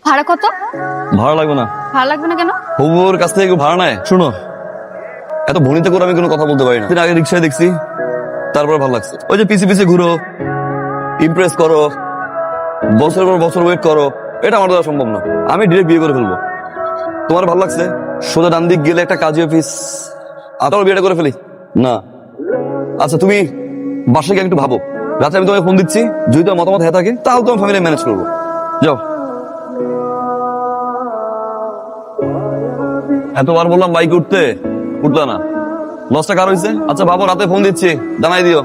ভাড়া কত? ভাড়া লাগবে না। ভাড়া লাগবে না কেন? হবুর কাছ থেকে ভাড়া নেয়? শুনো, এত ভনিতে করে আমি কোনো কথা বলতে পারি না। দিন আগে রিক্সায় দেখছি, তারপর ভালো লাগছে। ওই যে পিছে পিছে ঘুরো, ইমপ্রেস করো, বছর পর বছর ওয়েট করো, এটা আমার দ্বারা সম্ভব না। আমি ডিরেক্ট বিয়ে করে ফেলবো। তোমার ভালো লাগছে? সোজা ডান দিক গেলে একটা কাজী অফিস, আবার বিয়েটা করে ফেলি না? আচ্ছা, তুমি বাসায় গিয়ে একটু ভাবো। রাতে আমি তোমাকে ফোন দিচ্ছি, যদি তোমার মতামত হয়ে থাকে তাহলে তোমার ফ্যামিলি ম্যানেজ করবো। যাও। এতবার বললাম বাইক উঠতে, উঠলা না। লসটা কার হয়েছে? আচ্ছা বাবু, রাতে ফোন দিচ্ছি, জানাই দিও।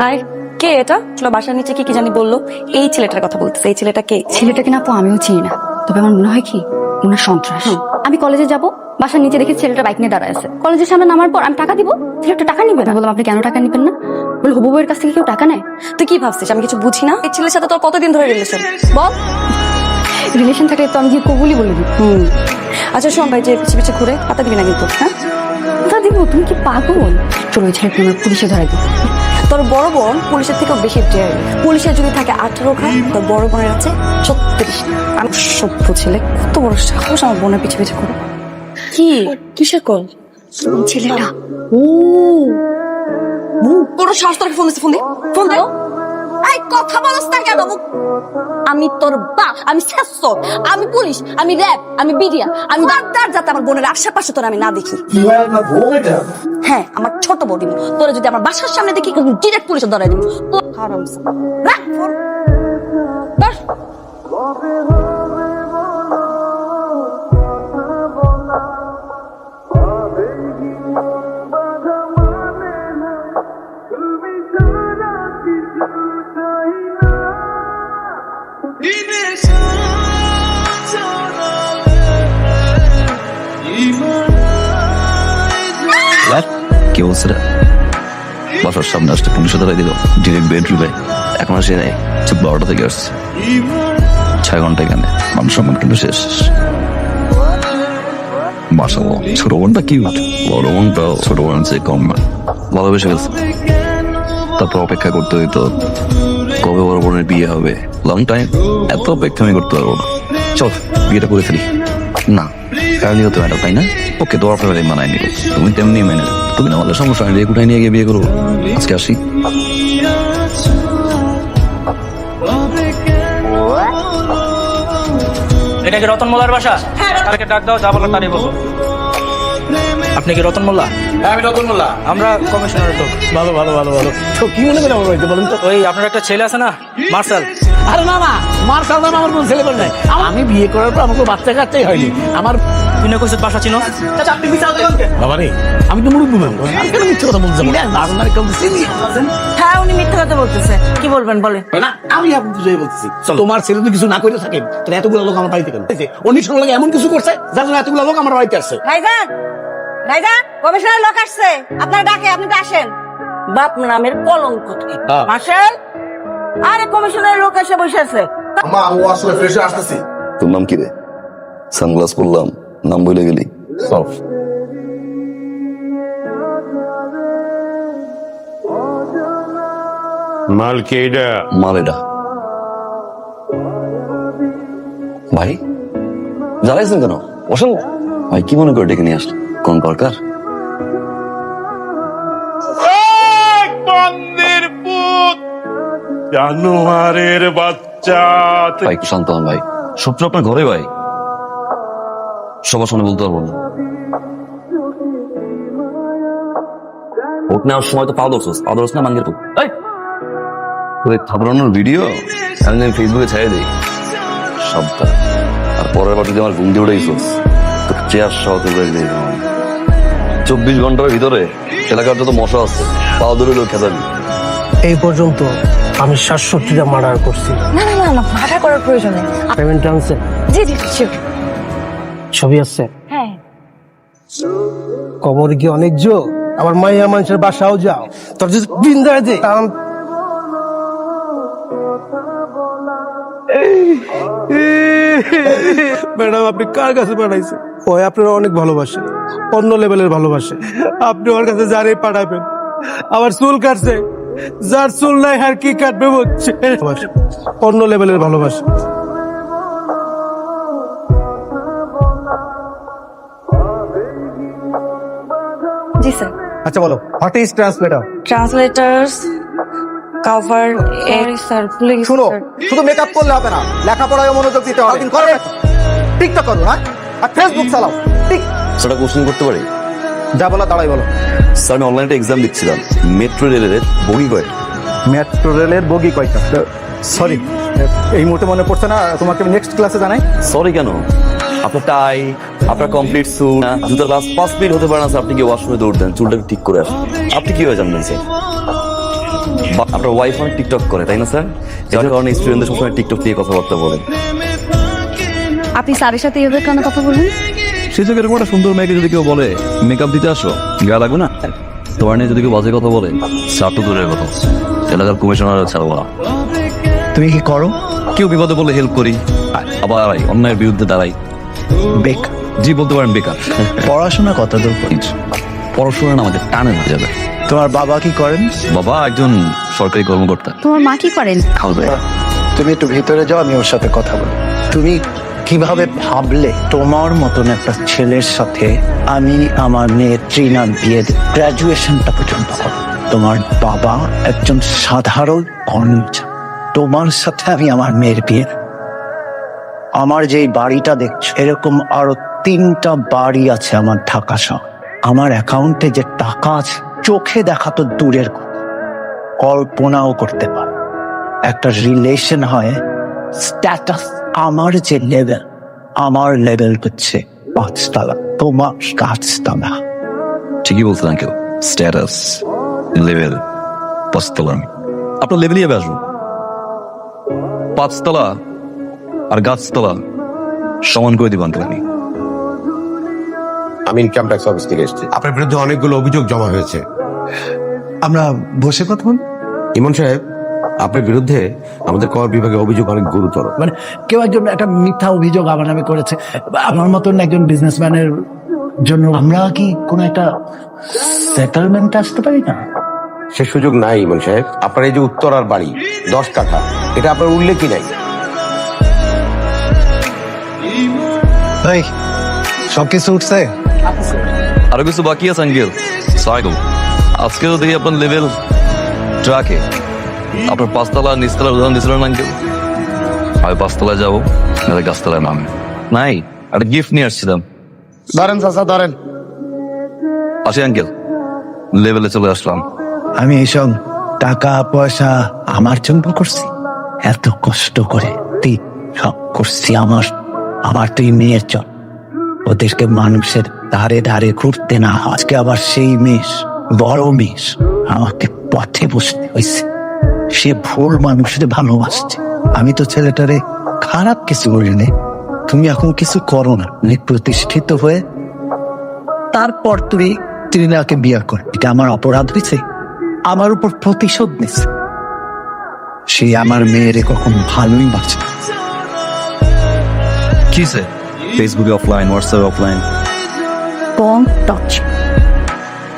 হাই, কে এটা? বাসার নিচে কি কি জানি বললো। এই ছেলেটার কথা বলতেছে। এই ছেলেটা কে? ছেলেটাকে না আপু আমিও চিনি না, তবে আমার মনে হয় কি ওনার সন্ত্রাস। আমি কলেজে যাব, বাসার নিচে দেখি ছেলেটা বাইক নিয়ে দাঁড়ায় আছে। কলেজের সামনে নামার পর আমি টাকা দিব, ছেলেটা টাকা নিবে না। বললাম আপনি কেন টাকা নিবেন না? বলে হবু বউয়ের কাছ থেকে কেউ টাকা নেয়? তুই কি ভাবছিস আমি কিছু বুঝি না? এই ছেলের সাথে তোর কতদিন ধরে রিলেশন বল? রিলেশন থাকলে তো আমি গিয়ে কবুলি বলে দিই। আচ্ছা শোন ভাই, যে পিছিয়ে পিছিয়ে ঘুরে পাতা দিবি না কিন্তু, হ্যাঁ? তা দিব? তুমি কি পাগল? চলো ওই ছেলেকে আমরা পুলিশে ধরাই দিই। তোর বড় বোন পুলিশের থেকেও বেশি ডেয়ারি। পুলিশের যদি থাকে 18 ঘা, তোর বড় বোনের আছে 36। আমি সভ্য ছেলে, কত বড় সাহস আমার বোনের পিছিয়ে পিছিয়ে ঘুরে। কি কিসের কল? ছেলেটা পুরো সাহস তোর ফোন দিচ্ছে। ফোন দে, ফোন দে। এই কথা বলছ না কেন? আমি তোর বাপ, আমি শেষ্য, আমি পুলিশ, আমি র্যাব, আমি বিডিয়া, আমি ডাক্তার, যাতে আমার বোনের আশেপাশে তোর আমি না দেখি। হ্যাঁ, আমার ছোট বডি। তোরা যদি আমার বাসার সামনে দেখি ডিরেক্ট পুলিশে ধরাই দিব। রাখ ফোন। বাস। কি বলছে রে? বাসার সামনে আসতে পুলিশে ধরাই দিল, ডিরেক্ট বেডরুমে। এখন আসে নাই, ঠিক 12টা থেকে আসছে। 6 ঘন্টা এখানে, মান সম্মান কিন্তু শেষ। মাশাআল্লাহ, ছোট বোনটা কিউট, বড় বোনটাও ছোট বোনের চেয়ে কম না। ভালোবেসে ফেলছে। তারপর অপেক্ষা করতে হইতো কবে বড় বোনের বিয়ে হবে। লং টাইম, এত অপেক্ষা আমি করতে পারবো না। চল বিয়েটা করে ফেলি। না, কারণ হতো ম্যাডাম, তাই না? ওকে তোমার ফ্যামিলি মানায় নিব, তুমি তেমনি মেনে যাও। তুমি না বললে সমস্যা নেই, কোথায় নিয়ে গিয়ে বিয়ে করবো। আজকে আসি। এটা কি রতন মোল্লার বাসা? তাকে ডাক দাও, যা বলার তারই বলো। আপনি কি রতন মোল্লা? হ্যাঁ, আমি রতন মোল্লা। আমরা কমিশনার তো। ভালো ভালো ভালো ভালো। তো কি মনে করে আমার বাড়িতে বলেন তো? ওই আপনার একটা ছেলে আছে না, মার্শাল? আরে না না, মার্শাল নাম আমার কোন ছেলে বল নাই। আমি বিয়ে করার পর আমাকে বাচ্চা কাচ্চাই হয়নি। আমার তুই না কইছিস বাসা চিনো? আপনি বিচার দেবেন কে? বাবা রে, আমি তো মুরুব্বি মানুষ, আমি কেন মিথ্যে কথা বলতে যাবো? আপনার কেউ চিনি? হ্যাঁ, উনি মিথ্যা কথা বলতেছে। কি বলবেন বলে? না, আমি আপনাকে বুঝাই বলছি। তোমার ছেলে তো কিছু না করে থাকেন, তাহলে এতগুলো লোক আমার বাড়িতে কেন? উনি সঙ্গে এমন কিছু করছে যার জন্য এতগুলো লোক আমার বাড়িতে আসছে। ভাইজান, ভাইজান, কমিশনার লোক আসছে, আপনার ডাকে, আপনি তো আসেন। বাপ নামের কলঙ্ক তুই। মার্শাল, আরে কমিশনার লোক এসে বসে আছে। মা, ও আসলে ফ্রেশ আসতেছি। তোর নাম কি রে? সানগ্লাস পরলাম, নাম বলে গেলি। মাল কে এটা? মাল এটা। ভাই জ্বালাইছেন কেন? বসেন ভাই। কি মনে করে ডেকে নিয়ে আসলেন? কোন দরকার? বন্দির পুত, জানোয়ারের বাচ্চা। ভাই একটু শান্ত হন ভাই। শত্রু আপনার ঘরে ভাই, সবার সামনে বলতে পারবো না। ভোট নেওয়ার সময় তো পা ধরছোস, পা ধরছ না মাঙ্গের তো। থাবড়ানোর ভিডিও আমি ফেসবুকে ছেড়ে দিই সবটা। আর পরের বার যদি আমার ঘুম দিয়ে উঠেছিস তো চেয়ার সহ তুলে দিই। 24 ঘন্টার ভিতরে এলাকার যত মশা আছে পা ধরে লোক খেতাবি। এই পর্যন্ত আমি 67টা মার্ডার করছি। না না না না, ভাড়া করার প্রয়োজন নেই। পেমেন্ট আনছে? জি জি শিওর। ছবি আছে? হ্যাঁ। কবর কি অনেক জো? আবার মাইয়া মানুষের বাসাও যাও, তোর যদি বিন্দা দে। ম্যাডাম, আপনি কার কাছে পাঠাইছেন? ওই আপনারা অনেক ভালোবাসে, অন্য লেভেলের ভালোবাসে। আপনি ওর কাছে যারে পাঠাবেন, আবার চুল কাটছে, যার চুল নাই আর কি কাটবে বলছে অন্য লেভেলের ভালোবাসা। জি স্যার। আচ্ছা বলো, what is translator? Translators cover sir ভুলে গেছি শুনো, স্যার। শুধু মেকআপ করলে হবে না, লেখাপড়ায় মনোযোগ দিতে হবে। করো না, টিকটক করো না, আর ফেসবুক চালাও। ঠিক, সেটা কোশ্চেন করতে পারি? যা বলো তাড়াই বলো। স্যার আমি অনলাইনে এক্সাম দিচ্ছিলাম, মেট্রো রেলের বগি কয়? মেট্রো রেলের বগি কয়টা? সরি, এই মুহূর্তে মনে পড়ছে না, তোমাকে নেক্সট ক্লাসে জানাই। সরি কেন? আপনার টাই, আপনার কমপ্লিট স্যুট, জুতার লাস্ট 5 মিনিট হতে পারে না স্যার, আপনি কি ওয়াশরুমে দৌড় দেন, চুলটাকে ঠিক করে আসেন। আপনি কিভাবে জানবেন স্যার? আপনার ওয়াইফ অনেক টিকটক করে তাই না স্যার? যার কারণে স্টুডেন্টদের সবসময় টিকটক নিয়ে কথাবার্তা বলেন। আপনি স্যারের সাথে এভাবে কেন কথা বলবেন? সে তো এরকম একটা সুন্দর মেয়েকে যদি কেউ বলে মেকআপ দিতে আসো, গা লাগবে না? তোমার নিয়ে যদি কেউ বাজে কথা বলে, স্যার তো দূরের কথা, এলাকার কমিশনার ছাড়বো না। তুমি কি করো? কেউ বিপদে বলে হেল্প করি, আবার অন্যায়ের বিরুদ্ধে দাঁড়াই। বেক জি বলতে পারেন বেকার। পড়াশোনা কত দূর করেছ? পড়াশোনা আমাদের টানে হয়ে যাবে। তোমার বাবা কি করেন? বাবা একজন সরকারি কর্মকর্তা। তোমার মা কি করেন? খাওয়াবে। তুমি একটু ভিতরে যাও, আমি ওর সাথে কথা বলি। তুমি কিভাবে ভাবলে তোমার মতন একটা ছেলের সাথে আমি আমার মেয়ে ট্রিনার বিয়ে গ্রাজুয়েশনটা পর্যন্ত করব? তোমার বাবা একজন সাধারণ কর্মচারী, তোমার সাথে আমি আমার মেয়ের বিয়ে। আমার যেই বাড়িটা দেখছো, এরকম আরো 3টা বাড়ি আছে আমার ঢাকা শহর। আমার অ্যাকাউন্টে যে টাকা আছে, চোখে দেখা তো দূরের কথা, কল্পনাও করতে পারো। একটা রিলেশন হয় স্ট্যাটাস। আমার যে লেভেল, আমার লেভেল হচ্ছে 5 তলা, তোমার 5 তলা। ঠিকই বলছেন আঙ্কেল, স্ট্যাটাস লেভেল 5 তলা। আপনার লেভেলই হবে আসবো 5 তলা আর গাছতলা সমান করে দিব আঙ্কেল। আমি ইনকাম ট্যাক্স অফিস থেকে এসেছি। আপনার বিরুদ্ধে অনেকগুলো অভিযোগ জমা হয়েছে। আমরা বসে কথা বলি। ইমন সাহেব, আপনার বিরুদ্ধে আমাদের কর বিভাগে অভিযোগ অনেক গুরুতর। মানে কেউ একজন একটা মিথ্যা অভিযোগ আমার নামে করেছে, আমার মতন একজন বিজনেসম্যানের জন্য আমরা কি কোনো একটা সেটেলমেন্ট আসতে পারি না? সে সুযোগ নাই ইমন সাহেব। আপনার এই যে উত্তরার বাড়ি 10 কাঠা, এটা আপনার উল্লেখই নাই। এই সবকিছু উঠছে? আরো কিছু বাকি আছে আঙ্কেল। সাইকেল আজকে তো দেখি আপনার লেভেল ট্রাকে আপনার 5 তলা নিচতলার উদাহরণ দিয়েছিলেন আঙ্কেল। আমি 5 তলায় যাবো, নাহলে গাছতলায় নামে নাই। একটা গিফট নিয়ে আসছিলাম। ধরেন চাচা, ধরেন। আসি আঙ্কেল, লেভেলে চলে আসলাম। আমি এইসব টাকা পয়সা আমার জন্য করছি, এত কষ্ট করে সব করছি আমার তুই মেয়ের জন্য। ওদেরকে মানুষের ধারে ধারে ঘুরতে না, আজকে আবার সেই মেষ, বড় মেষ আমাকে পথে বসতে হয়েছে। সে ভুল মানুষের ভালোবাসছে। আমি তো ছেলেটারে খারাপ কিছু বলিনি। তুমি এখন কিছু করো না, প্রতিষ্ঠিত হয়ে তারপর তুমি তৃণাকে বিয়ে কর। এটা আমার অপরাধ হয়েছে, আমার উপর প্রতিশোধ নিচ্ছে। সে আমার মেয়েরে কখন ভালোই বাঁচে। কি সে ফেসবুকে offline, WhatsApp offline. Don't touch.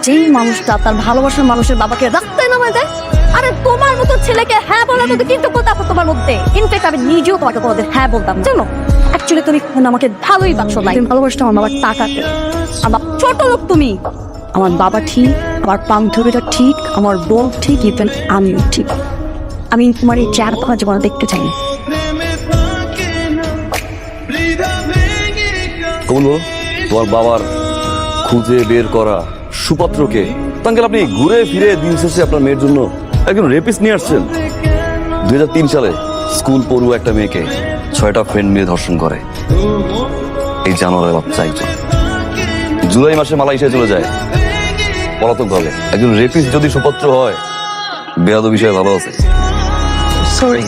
যেই মানুষটা তার ভালোবাসার মানুষের বাবাকে রাস্তায় নামায় দেয়, আরে তোমার মতো ছেলেকে হ্যাঁ বলার মতো কিন্তু কথা তোমার মধ্যে। ইনফ্যাক্ট আমি নিজেও তোমাকে তোমাদের হ্যাঁ বলতাম, জানো। অ্যাকচুয়ালি তুমি আমাকে ভালোই বাসো না, তুমি ভালোবাসতো আমার বাবার টাকাতে। আমার ছোট লোক তুমি। আমার বাবা ঠিক, আমার বান্ধবীরা ঠিক, আমার বোন ঠিক, ইভেন আমিও ঠিক। আমি তোমার এই চার পাঁচ জীবন দেখতে চাই না। বলো, তোমার বাবার খুঁজে বের করা সুপাত্রকে আঙ্কেল আপনি ঘুরে ফিরে দিন শেষে আপনার মেয়ের জন্য একজন রেপিস্ট নিয়ে আসছেন। 2003 সালে স্কুল পড়ুয়া একটা মেয়েকে 6টা ফ্রেন্ড মিলে ধর্ষণ করে এই জানোয়ারের বাচ্চা একজন। জুলাই মাসে মালয়েশিয়া চলে যায় পলাতক ভাবে। একজন রেপিস্ট যদি সুপাত্র হয়, বেয়াদব বিষয়ে ভালো আছে। সরি।